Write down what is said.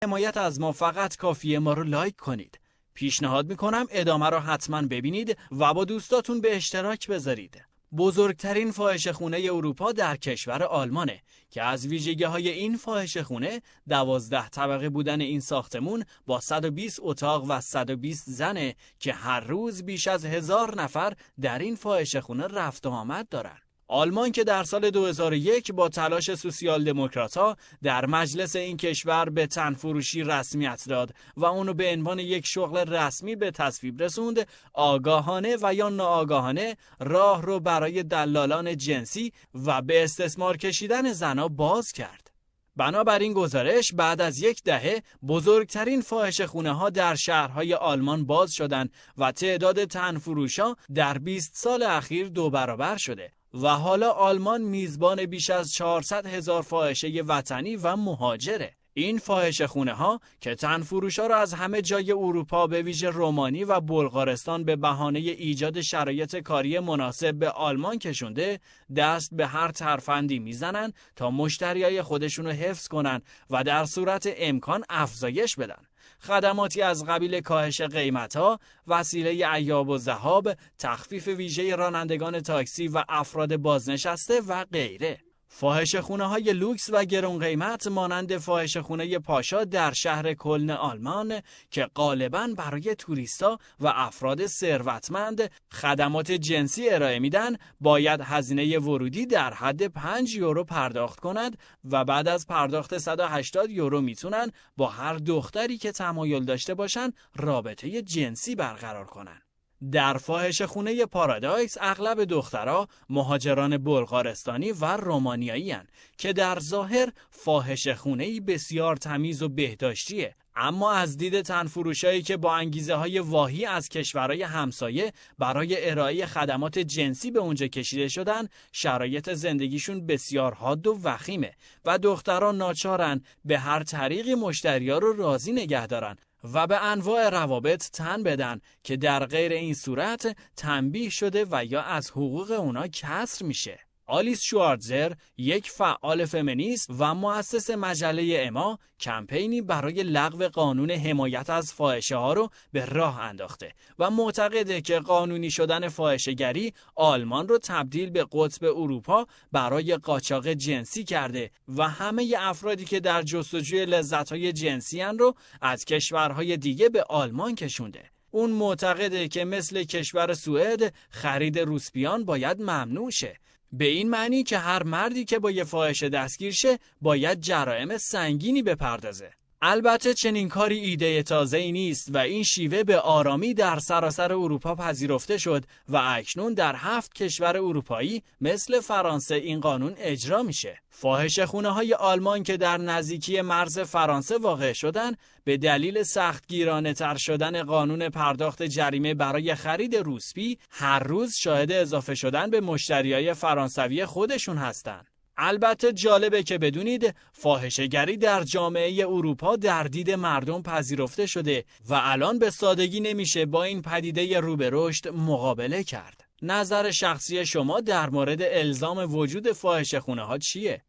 حمایت از ما فقط کافیه ما رو لایک کنید. پیشنهاد میکنم ادامه رو حتما ببینید و با دوستاتون به اشتراک بذارید. بزرگترین فاحشه‌خونه اروپا در کشور آلمانه که از ویژگی‌های این فاحشه‌خونه 12 طبقه بودن این ساختمون با 120 اتاق و 120 زنه که هر روز بیش از 1000 نفر در این فاحشه‌خونه رفت و آمد دارن. آلمان که در سال 2001 با تلاش سوسیال دموکرات‌ها در مجلس این کشور به تنفروشی رسمیت داد و اونو به عنوان یک شغل رسمی به تصویب رسوند، آگاهانه و یا ناآگاهانه راه رو برای دلالان جنسی و به استثمار کشیدن زنها باز کرد. بنابراین گزارش بعد از یک دهه بزرگترین فاحشه‌خونه ها در شهرهای آلمان باز شدند و تعداد تنفروشا در 20 سال اخیر 2 برابر شده. و حالا آلمان میزبان بیش از 400,000 فاحشه وطنی و مهاجره. این فاحشه‌خونه ها که تنفروشا را از همه جای اروپا به ویژه رومانی و بلغارستان به بهانه ایجاد شرایط کاری مناسب به آلمان کشونده، دست به هر ترفندی میزنن تا مشتریای خودشونو حفظ کنن و در صورت امکان افزایش بدن. خدماتی از قبیل کاهش قیمت‌ها، وسیله عیاب و ذهاب، تخفیف ویژه رانندگان تاکسی و افراد بازنشسته و غیره. فاحشه‌خونه‌های لوکس و گران قیمت مانند فاحشه‌خونه پاشا در شهر کلن آلمان که غالباً برای توریستا و افراد ثروتمند خدمات جنسی ارائه میدن، باید هزینه ورودی در حد 5 یورو پرداخت کند و بعد از پرداخت 180 یورو میتونن با هر دختری که تمایل داشته باشن رابطه جنسی برقرار کنن. در فاحشه‌خونه پارادایس اغلب دخترها مهاجران بلغارستانی و رومانیایی هستند که در ظاهر فاحشه‌خونه‌ای بسیار تمیز و بهداشتیه، اما از دید تنفروشایی که با انگیزه‌های واهی از کشورهای همسایه برای ارائه خدمات جنسی به اونجا کشیده شدن، شرایط زندگیشون بسیار حاد و وخیمه و دختران ناچارن به هر طریقی مشتری‌ها رو راضی نگه دارن و به انواع روابط تن بدن که در غیر این صورت تنبیه شده و یا از حقوق اونا کسر میشه. آلیس شوارتزر، یک فعال فمینیست و مؤسس مجله اما، کمپینی برای لغو قانون حمایت از فاحشه ها رو به راه انداخته و معتقده که قانونی شدن فاحشه‌گری آلمان رو تبدیل به قطب اروپا برای قاچاق جنسی کرده و همه افرادی که در جستجوی لذت‌های جنسی ان رو از کشورهای دیگه به آلمان کشونده. اون معتقده که مثل کشور سوئد خرید روسپیان باید ممنوع شه، به این معنی که هر مردی که با یه فاحشه دستگیر شه باید جرایم سنگینی بپردازه. البته چنین کاری ایده تازه‌ای نیست و این شیوه به آرامی در سراسر اروپا پذیرفته شد و اکنون در 7 کشور اروپایی مثل فرانسه این قانون اجرا میشه. فاحشه‌خونه‌های آلمان که در نزدیکی مرز فرانسه واقع شدن، به دلیل سختگیرانه‌تر شدن قانون پرداخت جریمه برای خرید روسپی، هر روز شاهد اضافه شدن به مشتریای فرانسوی خودشون هستن. البته جالبه که بدونید فاحشه‌گری در جامعه اروپا در دید مردم پذیرفته شده و الان به سادگی نمیشه با این پدیده رو به رشد مقابله کرد. نظر شخصی شما در مورد الزام وجود فاحشه‌خونه‌ها چیه؟